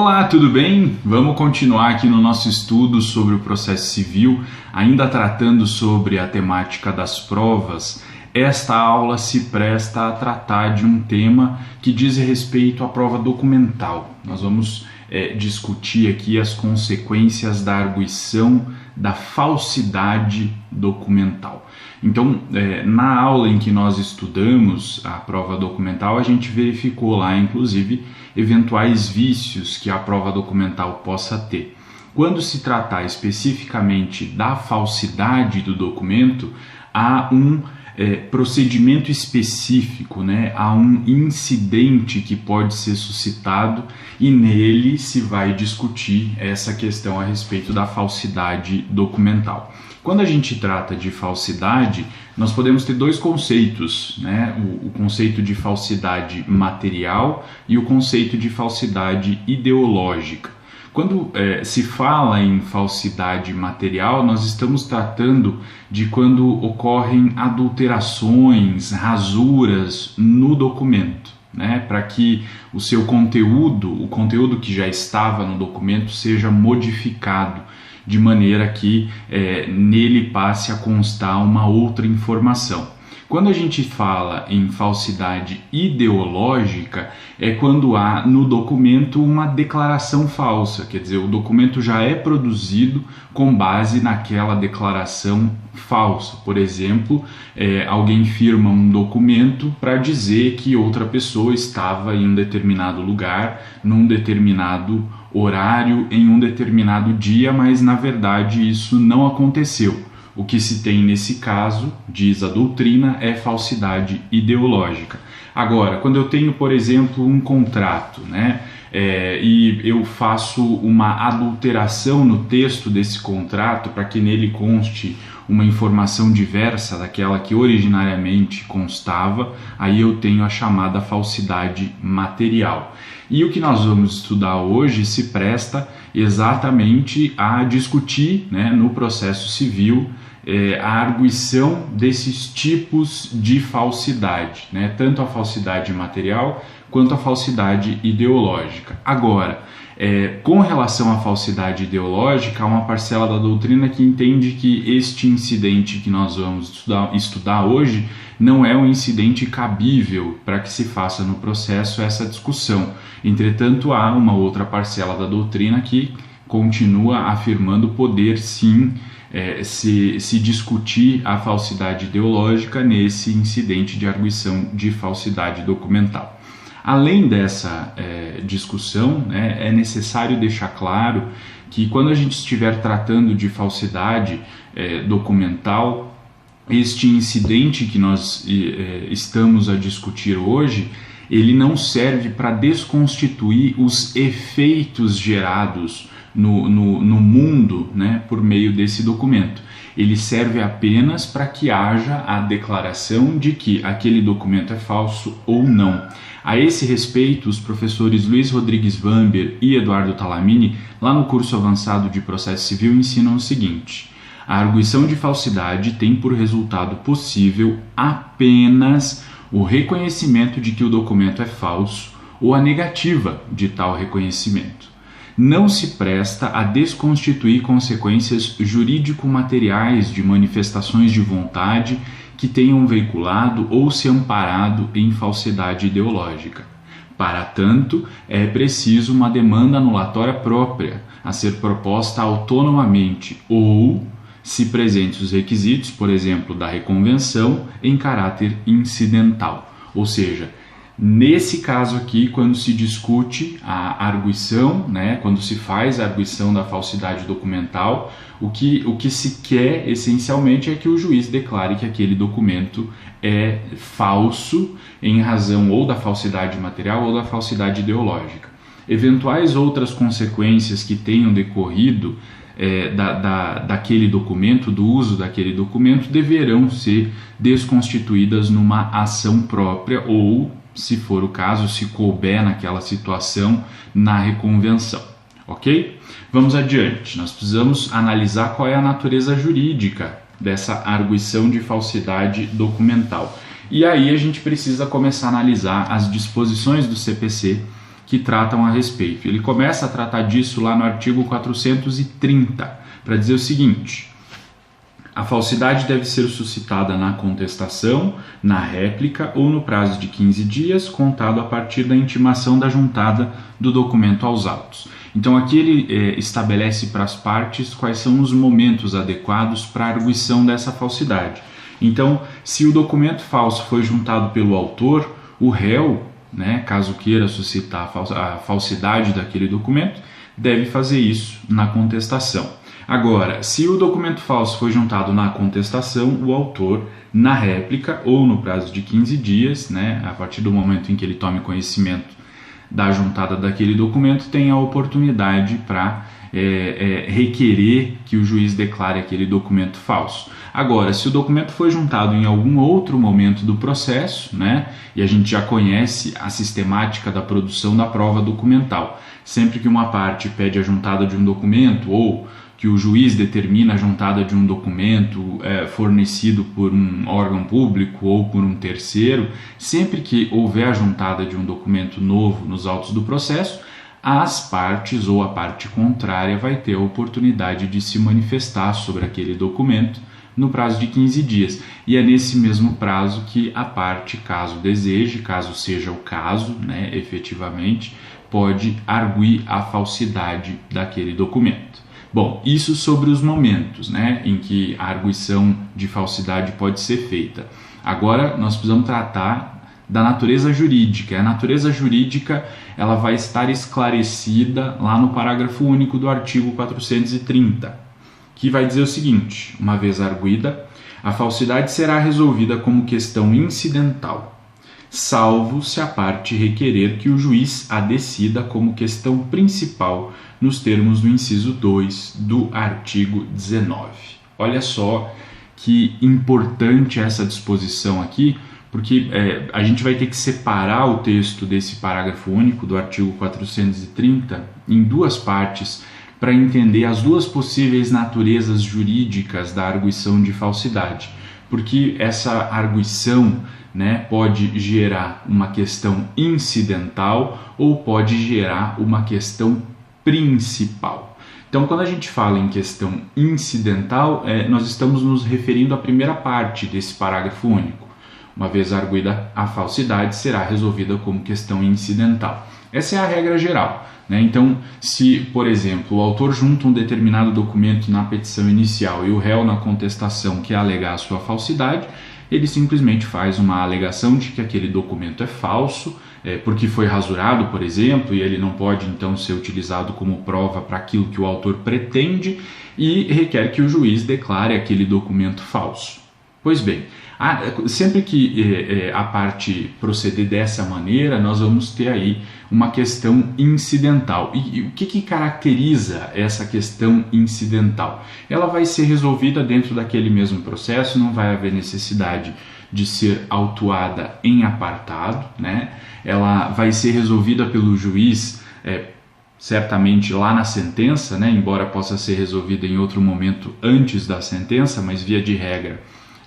Olá, tudo bem? Vamos continuar aqui no nosso estudo sobre o processo civil, ainda tratando sobre a temática das provas. Esta aula se presta a tratar de um tema que diz respeito à prova documental. Nós vamos discutir aqui as consequências da arguição da falsidade documental. Então, na aula em que nós estudamos a prova documental, a gente verificou lá, inclusive, eventuais vícios que a prova documental possa ter. Quando se tratar especificamente da falsidade do documento, há um procedimento específico, há um incidente que pode ser suscitado e nele se vai discutir essa questão a respeito da falsidade documental. Quando a gente trata de falsidade, nós podemos ter dois conceitos, o conceito de falsidade material e o conceito de falsidade ideológica. Quando se fala em falsidade material, nós estamos tratando de quando ocorrem adulterações, rasuras no documento, para que o seu conteúdo, o conteúdo que já estava no documento, seja modificado de maneira que nele passe a constar uma outra informação. Quando a gente fala em falsidade ideológica, é quando há no documento uma declaração falsa, quer dizer, o documento já é produzido com base naquela declaração falsa. Por exemplo, alguém firma um documento para dizer que outra pessoa estava em um determinado lugar, num determinado horário, em um determinado dia, mas na verdade isso não aconteceu. O que se tem nesse caso, diz a doutrina, é falsidade ideológica. Agora, quando eu tenho, por exemplo, um contrato, e eu faço uma adulteração no texto desse contrato para que nele conste uma informação diversa daquela que originariamente constava, aí eu tenho a chamada falsidade material. E o que nós vamos estudar hoje se presta exatamente a discutir, no processo civil, a arguição desses tipos de falsidade, tanto a falsidade material quanto a falsidade ideológica. Agora, com relação à falsidade ideológica, há uma parcela da doutrina que entende que este incidente que nós vamos estudar hoje não é um incidente cabível para que se faça no processo essa discussão. Entretanto, há uma outra parcela da doutrina que continua afirmando poder sim se discutir a falsidade ideológica nesse incidente de arguição de falsidade documental. Além dessa discussão, é necessário deixar claro que quando a gente estiver tratando de falsidade documental, este incidente que nós estamos a discutir hoje, ele não serve para desconstituir os efeitos gerados no mundo, por meio desse documento. Ele serve apenas para que haja a declaração de que aquele documento é falso ou não. A esse respeito, os professores Luiz Rodrigues Vamber e Eduardo Talamini, lá no curso avançado de processo civil, ensinam o seguinte: a arguição de falsidade tem por resultado possível apenas o reconhecimento de que o documento é falso ou a negativa de tal reconhecimento. Não se presta a desconstituir consequências jurídico-materiais de manifestações de vontade que tenham veiculado ou se amparado em falsidade ideológica. Para tanto, é preciso uma demanda anulatória própria, a ser proposta autonomamente ou, se presentes os requisitos, por exemplo, da reconvenção, em caráter incidental. Ou seja, nesse caso aqui, quando se discute a arguição, quando se faz a arguição da falsidade documental, o que se quer essencialmente é que o juiz declare que aquele documento é falso em razão ou da falsidade material ou da falsidade ideológica. Eventuais outras consequências que tenham decorrido daquele documento, do uso daquele documento, deverão ser desconstituídas numa ação própria ou, se for o caso, se couber naquela situação, na reconvenção. Ok? Vamos adiante. Nós precisamos analisar qual é a natureza jurídica dessa arguição de falsidade documental. E aí a gente precisa começar a analisar as disposições do CPC que tratam a respeito. Ele começa a tratar disso lá no artigo 430, para dizer o seguinte: a falsidade deve ser suscitada na contestação, na réplica ou no prazo de 15 dias, contado a partir da intimação da juntada do documento aos autos. Então aqui ele estabelece para as partes quais são os momentos adequados para a arguição dessa falsidade. Então, se o documento falso foi juntado pelo autor, o réu, caso queira suscitar a falsidade daquele documento, deve fazer isso na contestação. Agora, se o documento falso foi juntado na contestação, o autor, na réplica ou no prazo de 15 dias, a partir do momento em que ele tome conhecimento da juntada daquele documento, tem a oportunidade para requerer que o juiz declare aquele documento falso. Agora, se o documento foi juntado em algum outro momento do processo, e a gente já conhece a sistemática da produção da prova documental, sempre que uma parte pede a juntada de um documento ou que o juiz determina a juntada de um documento fornecido por um órgão público ou por um terceiro, sempre que houver a juntada de um documento novo nos autos do processo, as partes ou a parte contrária vai ter a oportunidade de se manifestar sobre aquele documento no prazo de 15 dias. E é nesse mesmo prazo que a parte, caso deseje, caso seja o caso, efetivamente, pode arguir a falsidade daquele documento. Bom, isso sobre os momentos em que a arguição de falsidade pode ser feita. Agora nós precisamos tratar da natureza jurídica. A natureza jurídica ela vai estar esclarecida lá no parágrafo único do artigo 430, que vai dizer o seguinte: uma vez arguida, a falsidade será resolvida como questão incidental, salvo se a parte requerer que o juiz a decida como questão principal nos termos do inciso 2 do artigo 19. Olha só que importante essa disposição aqui, porque a gente vai ter que separar o texto desse parágrafo único do artigo 430 em duas partes para entender as duas possíveis naturezas jurídicas da arguição de falsidade, porque essa arguição pode gerar uma questão incidental ou pode gerar uma questão principal. Então, quando a gente fala em questão incidental, nós estamos nos referindo à primeira parte desse parágrafo único. Uma vez arguida a falsidade, será resolvida como questão incidental. Essa é a regra geral. Então, se, por exemplo, o autor junta um determinado documento na petição inicial e o réu na contestação quer alegar a sua falsidade, ele simplesmente faz uma alegação de que aquele documento é falso, porque foi rasurado, por exemplo, e ele não pode então ser utilizado como prova para aquilo que o autor pretende, e requer que o juiz declare aquele documento falso. Pois bem, sempre que a parte proceder dessa maneira, nós vamos ter aí uma questão incidental. E o que caracteriza essa questão incidental? Ela vai ser resolvida dentro daquele mesmo processo, não vai haver necessidade de ser autuada em apartado, Ela vai ser resolvida pelo juiz certamente lá na sentença, embora possa ser resolvida em outro momento antes da sentença, mas via de regra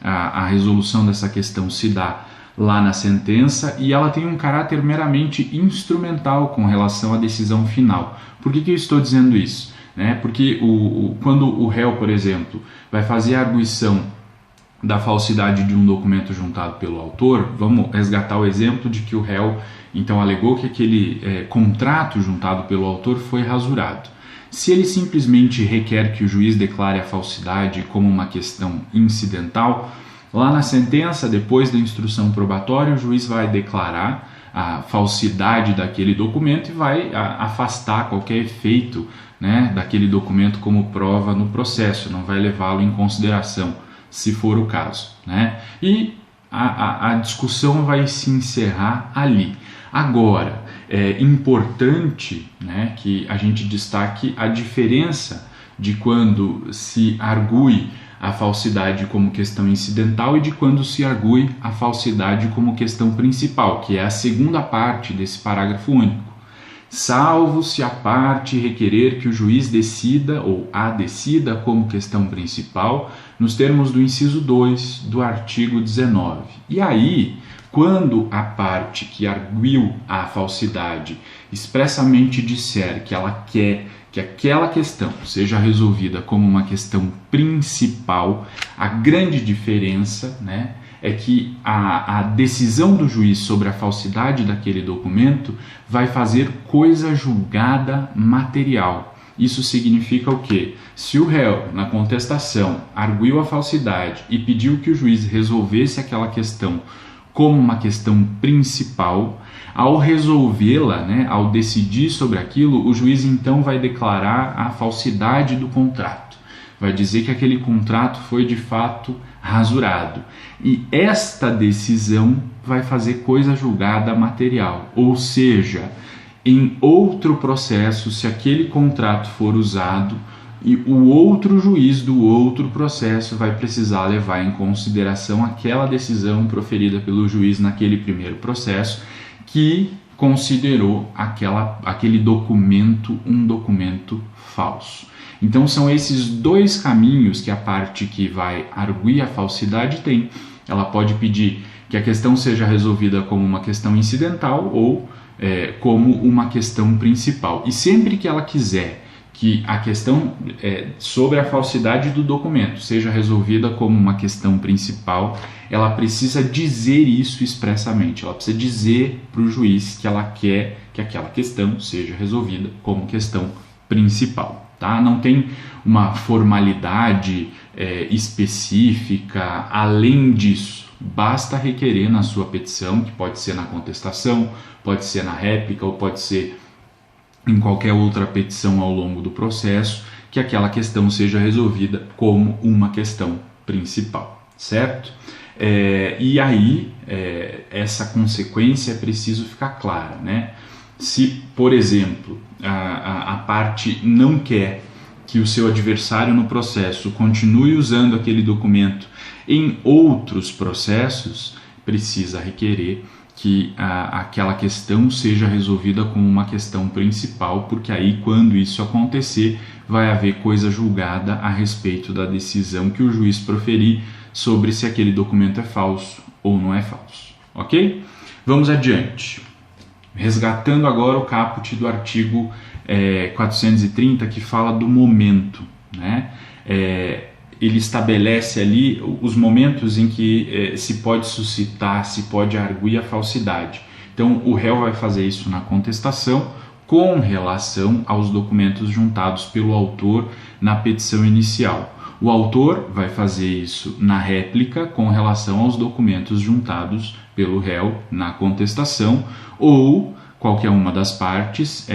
a resolução dessa questão se dá lá na sentença e ela tem um caráter meramente instrumental com relação à decisão final. Por que eu estou dizendo isso? Porque quando o réu, por exemplo, vai fazer a arguição da falsidade de um documento juntado pelo autor, vamos resgatar o exemplo de que o réu então alegou que aquele contrato juntado pelo autor foi rasurado. Se ele simplesmente requer que o juiz declare a falsidade como uma questão incidental, lá na sentença, depois da instrução probatória, o juiz vai declarar a falsidade daquele documento e vai afastar qualquer efeito daquele documento como prova no processo, não vai levá-lo em consideração, se for o caso. E a discussão vai se encerrar ali. Agora, é importante que a gente destaque a diferença de quando se argue a falsidade como questão incidental e de quando se argue a falsidade como questão principal, que é a segunda parte desse parágrafo único. Salvo se a parte requerer que o juiz decida ou a decida como questão principal, nos termos do inciso 2 do artigo 19. E aí, Quando a parte que arguiu a falsidade expressamente disser que ela quer que aquela questão seja resolvida como uma questão principal, a grande diferença, né, é que a decisão do juiz sobre a falsidade daquele documento vai fazer coisa julgada material. Isso significa o quê? Se o réu, na contestação, arguiu a falsidade e pediu que o juiz resolvesse aquela questão como uma questão principal, ao resolvê-la, né, ao decidir sobre aquilo, o juiz então vai declarar a falsidade do contrato. Vai dizer que aquele contrato foi de fato rasurado. E esta decisão vai fazer coisa julgada material, ou seja, em outro processo, se aquele contrato for usado, e o outro juiz do outro processo vai precisar levar em consideração aquela decisão proferida pelo juiz naquele primeiro processo que considerou aquele documento um documento falso. Então são esses dois caminhos que a parte que vai arguir a falsidade tem. Ela pode pedir que a questão seja resolvida como uma questão incidental ou como uma questão principal. E sempre que ela quiser que a questão sobre a falsidade do documento seja resolvida como uma questão principal, ela precisa dizer isso expressamente. Ela precisa dizer para o juiz que ela quer que aquela questão seja resolvida como questão principal. Tá? Não tem uma formalidade específica além disso. Basta requerer na sua petição, que pode ser na contestação, pode ser na réplica ou pode ser em qualquer outra petição ao longo do processo, que aquela questão seja resolvida como uma questão principal, certo? E aí, essa consequência é preciso ficar clara, né? Se, por exemplo, a parte não quer que o seu adversário no processo continue usando aquele documento em outros processos, precisa requerer que aquela questão seja resolvida como uma questão principal, porque aí, quando isso acontecer, vai haver coisa julgada a respeito da decisão que o juiz proferir sobre se aquele documento é falso ou não é falso, ok? Vamos adiante. Resgatando agora o caput do artigo 430, que fala do momento, né? Ele estabelece ali os momentos em que se pode suscitar, se pode arguir a falsidade. Então, o réu vai fazer isso na contestação com relação aos documentos juntados pelo autor na petição inicial. O autor vai fazer isso na réplica com relação aos documentos juntados pelo réu na contestação, ou qualquer uma das partes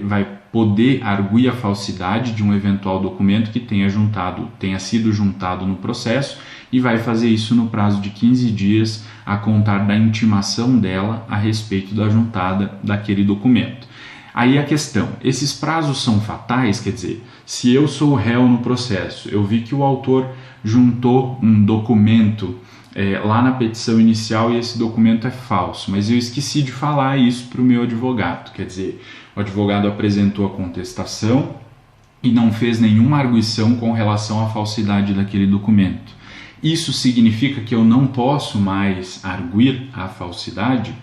vai poder arguir a falsidade de um eventual documento que tenha sido juntado no processo, e vai fazer isso no prazo de 15 dias a contar da intimação dela a respeito da juntada daquele documento. Aí a questão, esses prazos são fatais? Quer dizer, se eu sou o réu no processo, eu vi que o autor juntou um documento lá na petição inicial e esse documento é falso, mas eu esqueci de falar isso para o meu advogado. Quer dizer, o advogado apresentou a contestação e não fez nenhuma arguição com relação à falsidade daquele documento. Isso significa que eu não posso mais arguir a falsidade?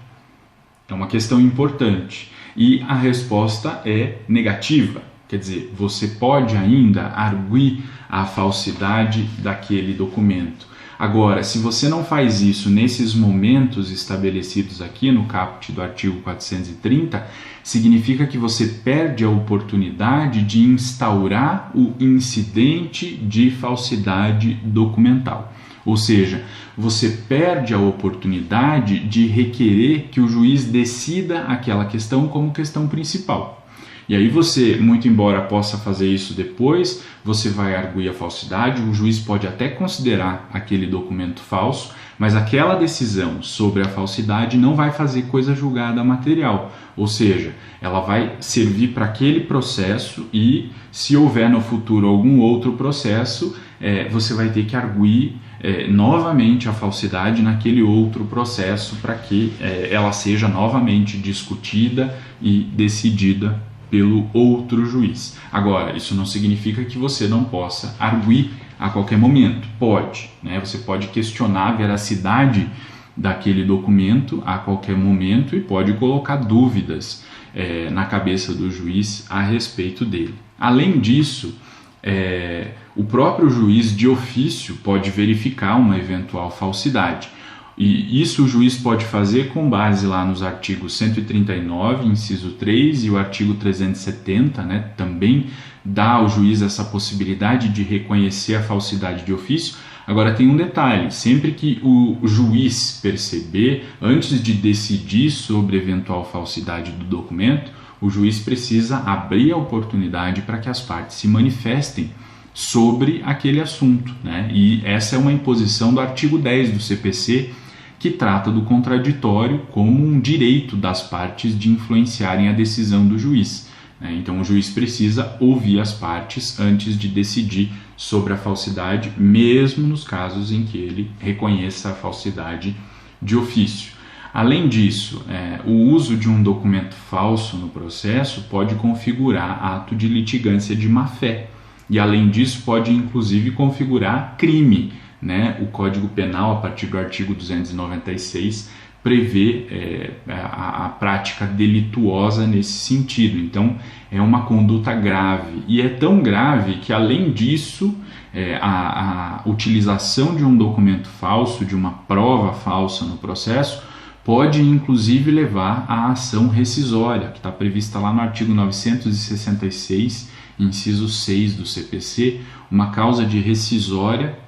É uma questão importante. E a resposta é negativa. Quer dizer, você pode ainda arguir a falsidade daquele documento. Agora, se você não faz isso nesses momentos estabelecidos aqui no caput do artigo 430, significa que você perde a oportunidade de instaurar o incidente de falsidade documental. Ou seja, você perde a oportunidade de requerer que o juiz decida aquela questão como questão principal. E aí você, muito embora possa fazer isso depois, você vai arguir a falsidade, o juiz pode até considerar aquele documento falso, mas aquela decisão sobre a falsidade não vai fazer coisa julgada material, ou seja, ela vai servir para aquele processo e, se houver no futuro algum outro processo, você vai ter que arguir novamente a falsidade naquele outro processo para que ela seja novamente discutida e decidida pelo outro juiz. Agora, isso não significa que você não possa arguir a qualquer momento. Pode, né? Você pode questionar a veracidade daquele documento a qualquer momento e pode colocar dúvidas na cabeça do juiz a respeito dele. Além disso, o próprio juiz de ofício pode verificar uma eventual falsidade. E isso o juiz pode fazer com base lá nos artigos 139, inciso 3, e o artigo 370, né, também dá ao juiz essa possibilidade de reconhecer a falsidade de ofício. Agora tem um detalhe, sempre que o juiz perceber, antes de decidir sobre eventual falsidade do documento, o juiz precisa abrir a oportunidade para que as partes se manifestem sobre aquele assunto, né? E essa é uma imposição do artigo 10 do CPC, que trata do contraditório como um direito das partes de influenciarem a decisão do juiz. Então o juiz precisa ouvir as partes antes de decidir sobre a falsidade, mesmo nos casos em que ele reconheça a falsidade de ofício. Além disso, o uso de um documento falso no processo pode configurar ato de litigância de má-fé. E além disso pode inclusive configurar crime, né? O Código Penal, a partir do artigo 296, prevê a prática delituosa nesse sentido. Então, é uma conduta grave. E é tão grave que, além disso, a utilização de um documento falso, de uma prova falsa no processo, pode inclusive levar à ação rescisória, que está prevista lá no artigo 966, inciso 6 do CPC, uma causa de rescisória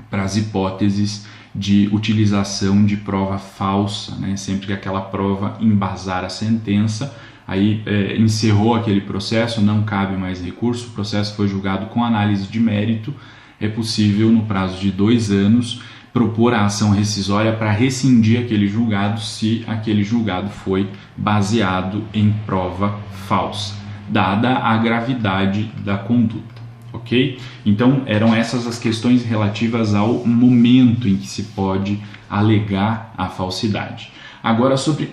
para as hipóteses de utilização de prova falsa, né? Sempre que aquela prova embasar a sentença, aí encerrou aquele processo, não cabe mais recurso, o processo foi julgado com análise de mérito, é possível, no prazo de 2 anos, propor a ação rescisória para rescindir aquele julgado se aquele julgado foi baseado em prova falsa, dada a gravidade da conduta. Ok? Então, eram essas as questões relativas ao momento em que se pode alegar a falsidade. Agora, sobre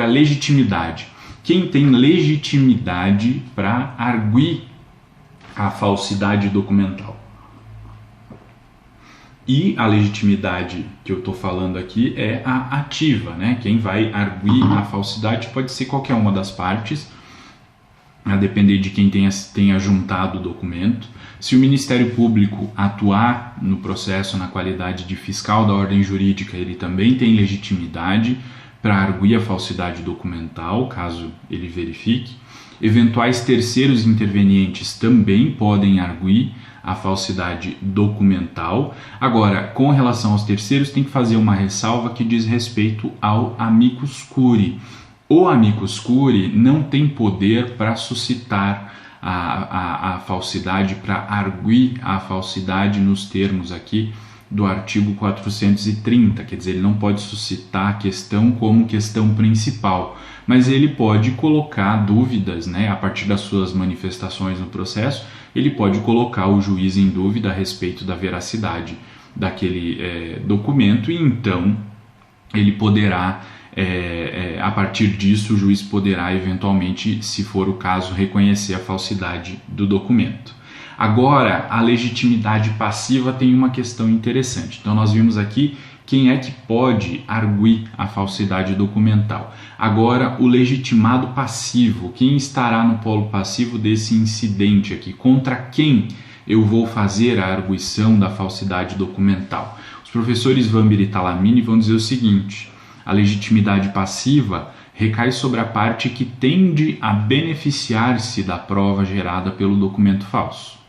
a legitimidade. Quem tem legitimidade para arguir a falsidade documental? E a legitimidade que eu estou falando aqui é a ativa, né? Quem vai arguir a falsidade pode ser qualquer uma das partes, a depender de quem tenha juntado o documento. Se o Ministério Público atuar no processo na qualidade de fiscal da ordem jurídica, ele também tem legitimidade para arguir a falsidade documental, caso ele verifique. Eventuais terceiros intervenientes também podem arguir a falsidade documental. Agora, com relação aos terceiros, tem que fazer uma ressalva que diz respeito ao amicus curiae. O amicus curiae não tem poder para suscitar a falsidade, para arguir a falsidade nos termos aqui do artigo 430, quer dizer, ele não pode suscitar a questão como questão principal, mas ele pode colocar dúvidas, né, a partir das suas manifestações no processo, ele pode colocar o juiz em dúvida a respeito da veracidade daquele documento, e então ele poderá, a partir disso, o juiz poderá eventualmente, se for o caso, reconhecer a falsidade do documento. Agora, a legitimidade passiva tem uma questão interessante. Então, nós vimos aqui quem é que pode arguir a falsidade documental. Agora, o legitimado passivo, quem estará no polo passivo desse incidente aqui? Contra quem eu vou fazer a arguição da falsidade documental? Os professores Vamber e Talamini vão dizer o seguinte: a legitimidade passiva recai sobre a parte que tende a beneficiar-se da prova gerada pelo documento falso.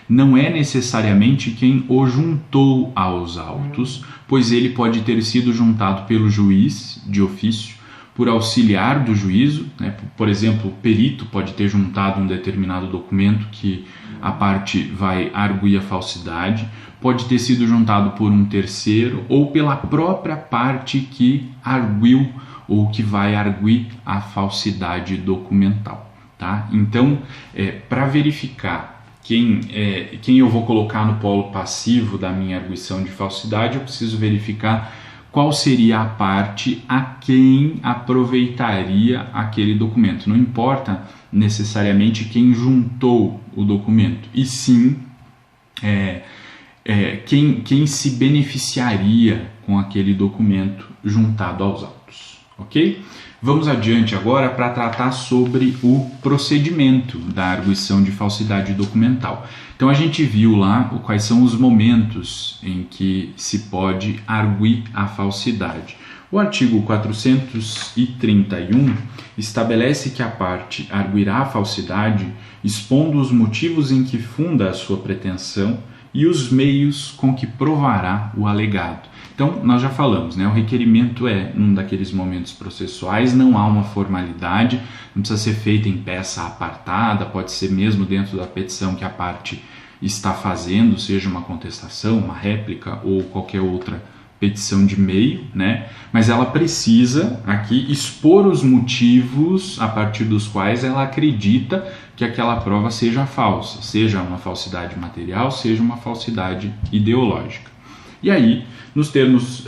Não é necessariamente quem o juntou aos autos, pois ele pode ter sido juntado pelo juiz de ofício, por auxiliar do juízo, né? Por exemplo, o perito pode ter juntado um determinado documento que a parte vai arguir a falsidade, pode ter sido juntado por um terceiro ou pela própria parte que arguiu ou que vai arguir a falsidade documental, tá? Então, para verificar quem eu vou colocar no polo passivo da minha arguição de falsidade, eu preciso verificar qual seria a parte a quem aproveitaria aquele documento. Não importa necessariamente quem juntou o documento, e sim quem se beneficiaria com aquele documento juntado aos autos, ok? Vamos adiante agora para tratar sobre o procedimento da arguição de falsidade documental. Então a gente viu lá quais são os momentos em que se pode arguir a falsidade. O artigo 431 estabelece que a parte arguirá a falsidade expondo os motivos em que funda a sua pretensão e os meios com que provará o alegado. Então, nós já falamos, né? O requerimento é num daqueles momentos processuais, não há uma formalidade, não precisa ser feita em peça apartada, pode ser mesmo dentro da petição que a parte está fazendo, seja uma contestação, uma réplica ou qualquer outra petição de meio, né? Mas ela precisa aqui expor os motivos a partir dos quais ela acredita que aquela prova seja falsa, seja uma falsidade material, seja uma falsidade ideológica. E aí, nos termos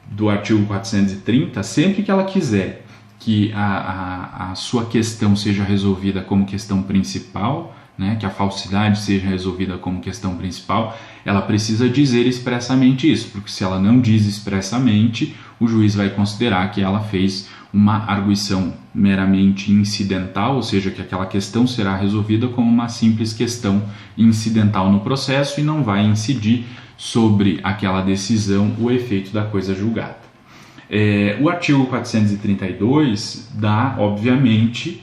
do artigo 430, sempre que ela quiser que a sua questão seja resolvida como questão principal, né, que a falsidade seja resolvida como questão principal, ela precisa dizer expressamente isso, porque se ela não diz expressamente, o juiz vai considerar que ela fez uma arguição meramente incidental, ou seja, que aquela questão será resolvida como uma simples questão incidental no processo e não vai incidir sobre aquela decisão o efeito da coisa julgada. O artigo 432 dá, obviamente,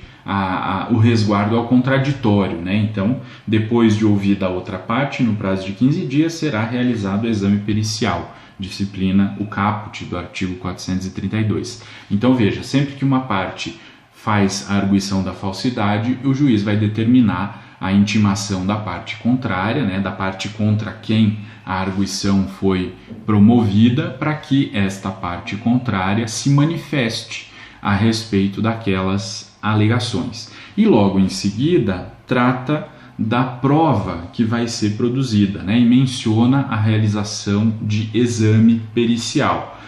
o resguardo ao contraditório, né? Então, depois de ouvida a outra parte, no prazo de 15 dias, será realizado o exame pericial, disciplina o caput do artigo 432. Então, veja, sempre que uma parte faz a arguição da falsidade, o juiz vai determinar a intimação da parte contrária, né, da parte contra quem a arguição foi promovida, para que esta parte contrária se manifeste a respeito daquelas alegações. E logo em seguida trata da prova que vai ser produzida, né, e menciona a realização de exame pericial.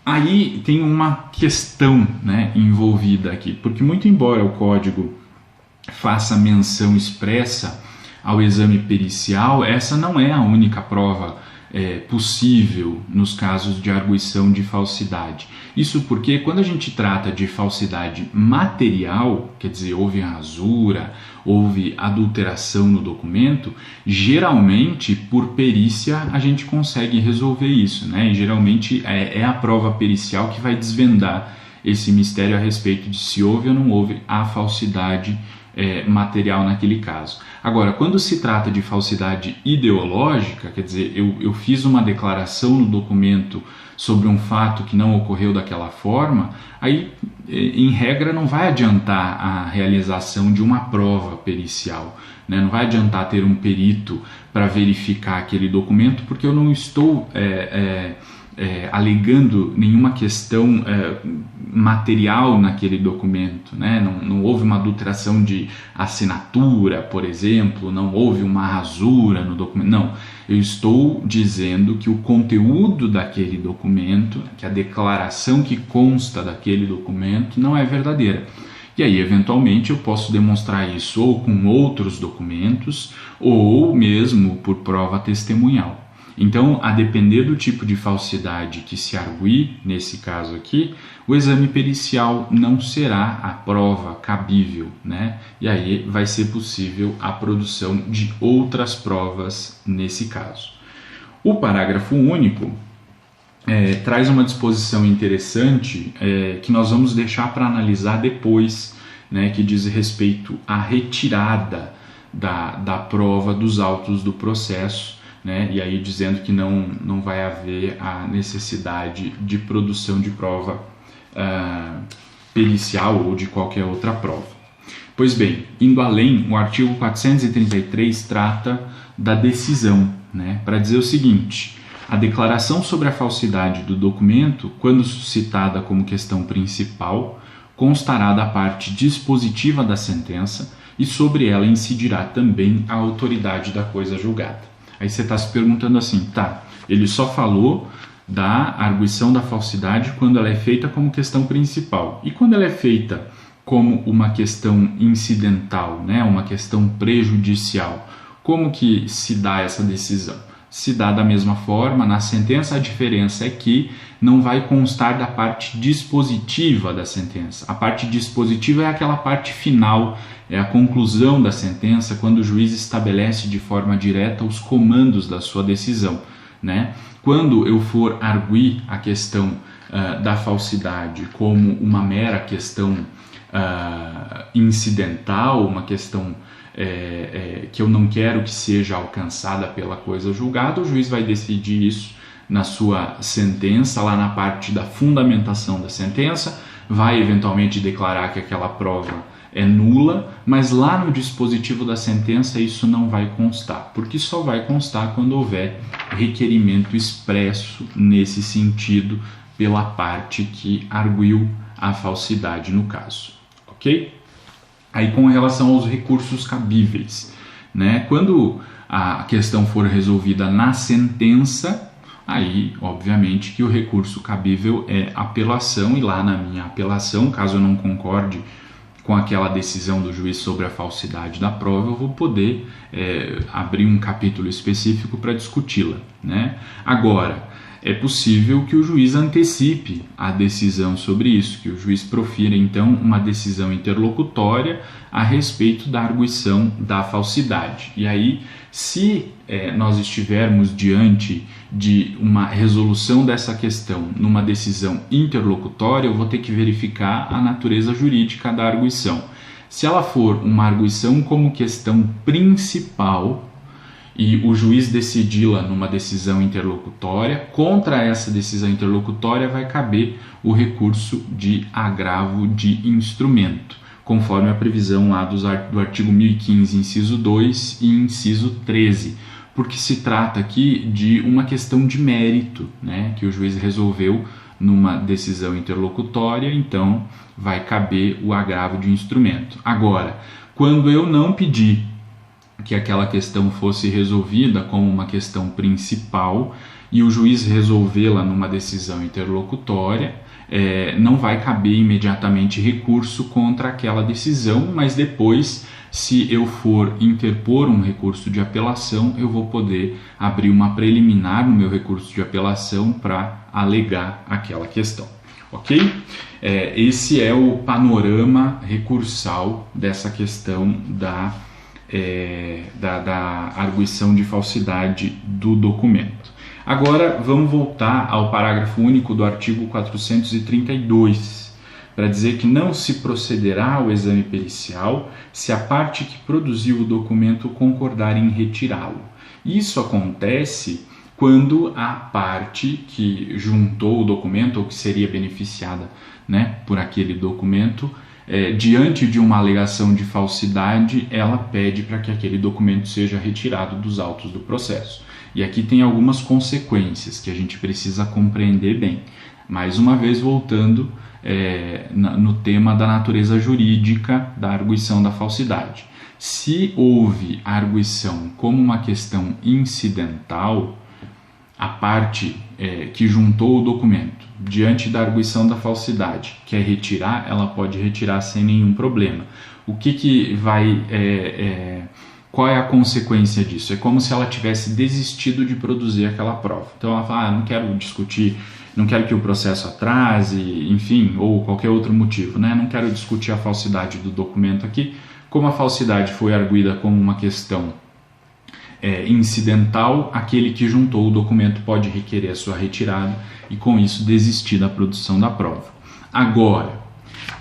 Aí tem uma questão, né, envolvida aqui, porque muito embora o Código faça menção expressa ao exame pericial, essa não é a única prova possível nos casos de arguição de falsidade. Isso porque quando a gente trata de falsidade material, quer dizer, houve rasura, houve adulteração no documento, geralmente por perícia a gente consegue resolver isso, né? E geralmente é a prova pericial que vai desvendar esse mistério a respeito de se houve ou não houve a falsidade material naquele caso. Agora, quando se trata de falsidade ideológica, quer dizer, eu fiz uma declaração no documento sobre um fato que não ocorreu daquela forma, aí, em regra, não vai adiantar a realização de uma prova pericial, né? Não vai adiantar ter um perito para verificar aquele documento, porque eu não estou alegando nenhuma questão material naquele documento, né? Não houve uma adulteração de assinatura, por exemplo, não houve uma rasura no documento, não. Eu estou dizendo que o conteúdo daquele documento, que a declaração que consta daquele documento não é verdadeira. E aí, eventualmente, eu posso demonstrar isso ou com outros documentos ou mesmo por prova testemunhal. Então, a depender do tipo de falsidade que se arguir, nesse caso aqui, o exame pericial não será a prova cabível, né? E aí vai ser possível a produção de outras provas nesse caso. O parágrafo único traz uma disposição interessante que nós vamos deixar para analisar depois, né, que diz respeito à retirada da prova dos autos do processo, né, e aí dizendo que não vai haver a necessidade de produção de prova pericial ou de qualquer outra prova. Pois bem, indo além, o artigo 433 trata da decisão, né, para dizer o seguinte: a declaração sobre a falsidade do documento, quando suscitada como questão principal, constará da parte dispositiva da sentença e sobre ela incidirá também a autoridade da coisa julgada. Aí você está se perguntando assim, tá, ele só falou da arguição da falsidade quando ela é feita como questão principal. E quando ela é feita como uma questão incidental, né, uma questão prejudicial, Como que se dá essa decisão? Se dá da mesma forma, na sentença a diferença é que não vai constar da parte dispositiva da sentença. A parte dispositiva é aquela parte final, é a conclusão da sentença, quando o juiz estabelece de forma direta os comandos da sua decisão, né? Quando eu for arguir a questão da falsidade como uma mera questão incidental, uma questão que eu não quero que seja alcançada pela coisa julgada, o juiz vai decidir isso na sua sentença, lá na parte da fundamentação da sentença, vai eventualmente declarar que aquela prova é nula, mas lá no dispositivo da sentença isso não vai constar, porque só vai constar quando houver requerimento expresso nesse sentido pela parte que arguiu a falsidade no caso, ok? Aí com relação aos recursos cabíveis, né? Quando a questão for resolvida na sentença, aí obviamente que o recurso cabível é apelação, e lá na minha apelação, caso eu não concorde com aquela decisão do juiz sobre a falsidade da prova, eu vou poder abrir um capítulo específico para discuti-la, né? Agora, é possível que o juiz antecipe a decisão sobre isso, que o juiz profira então uma decisão interlocutória a respeito da arguição da falsidade. E aí, se nós estivermos diante de uma resolução dessa questão numa decisão interlocutória, eu vou ter que verificar a natureza jurídica da arguição. Se ela for uma arguição como questão principal, e o juiz decidi-la numa decisão interlocutória, contra essa decisão interlocutória vai caber o recurso de agravo de instrumento, conforme a previsão lá do artigo 1015, inciso 2 e inciso 13, porque se trata aqui de uma questão de mérito, né, que o juiz resolveu numa decisão interlocutória, então vai caber o agravo de instrumento. Agora, quando eu não pedi que aquela questão fosse resolvida como uma questão principal e o juiz resolvê-la numa decisão interlocutória, não vai caber imediatamente recurso contra aquela decisão, mas depois, se eu for interpor um recurso de apelação, eu vou poder abrir uma preliminar no meu recurso de apelação para alegar aquela questão. Ok? Esse é o panorama recursal dessa questão da arguição de falsidade do documento. Agora vamos voltar ao parágrafo único do artigo 432, para dizer que não se procederá ao exame pericial se a parte que produziu o documento concordar em retirá-lo. Isso acontece quando a parte que juntou o documento, ou que seria beneficiada, né, por aquele documento, diante de uma alegação de falsidade, ela pede para que aquele documento seja retirado dos autos do processo. E aqui tem algumas consequências que a gente precisa compreender bem. Mais uma vez, voltando no tema da natureza jurídica da arguição da falsidade. Se houve arguição como uma questão incidental, a parte que juntou o documento diante da arguição da falsidade quer retirar, ela pode retirar sem nenhum problema. O que vai... qual é a consequência disso? É como se ela tivesse desistido de produzir aquela prova. Então ela fala, não quero discutir, não quero que o processo atrase, enfim, ou qualquer outro motivo, né? Não quero discutir a falsidade do documento aqui. Como a falsidade foi arguída como uma questão incidental, aquele que juntou o documento pode requerer a sua retirada e com isso desistir da produção da prova. Agora,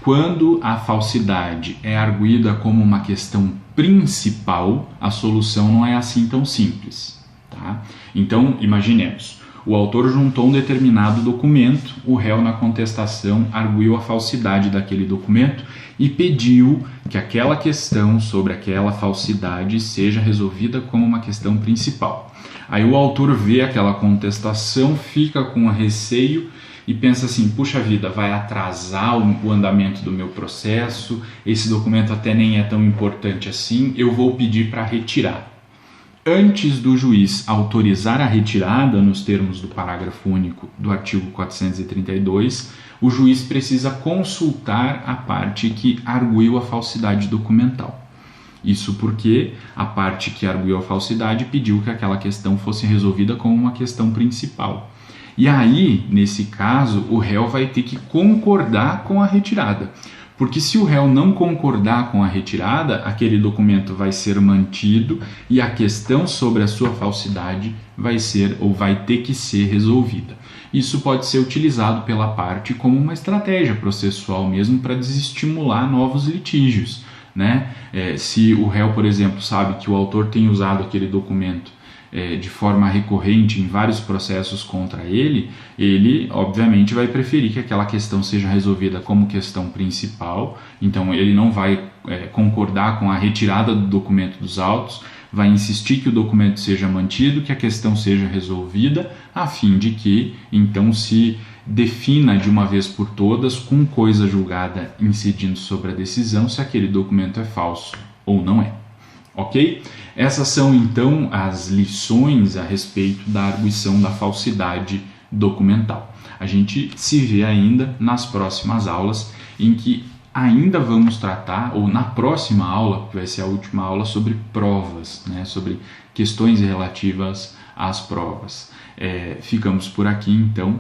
quando a falsidade é arguída como uma questão principal, a solução não é assim tão simples, tá? Então, imaginemos, o autor juntou um determinado documento, o réu na contestação arguiu a falsidade daquele documento e pediu que aquela questão sobre aquela falsidade seja resolvida como uma questão principal. Aí o autor vê aquela contestação, fica com receio e pensa assim, puxa vida, vai atrasar o andamento do meu processo, esse documento até nem é tão importante assim, eu vou pedir para retirar. Antes do juiz autorizar a retirada, nos termos do parágrafo único do artigo 432, o juiz precisa consultar a parte que arguiu a falsidade documental. Isso porque a parte que arguiu a falsidade pediu que aquela questão fosse resolvida como uma questão principal. E aí, nesse caso, o réu vai ter que concordar com a retirada. Porque se o réu não concordar com a retirada, aquele documento vai ser mantido e a questão sobre a sua falsidade vai ser ou vai ter que ser resolvida. Isso pode ser utilizado pela parte como uma estratégia processual mesmo para desestimular novos litígios, né? Se o réu, por exemplo, sabe que o autor tem usado aquele documento de forma recorrente em vários processos contra ele, ele obviamente vai preferir que aquela questão seja resolvida como questão principal, então ele não vai concordar com a retirada do documento dos autos, vai insistir que o documento seja mantido, que a questão seja resolvida, a fim de que então se defina de uma vez por todas, com coisa julgada incidindo sobre a decisão, se aquele documento é falso ou não é. Ok? Essas são então as lições a respeito da arguição da falsidade documental. A gente se vê ainda nas próximas aulas, em que ainda vamos tratar, ou na próxima aula, que vai ser a última aula, sobre provas, né? Sobre questões relativas às provas. Ficamos por aqui então.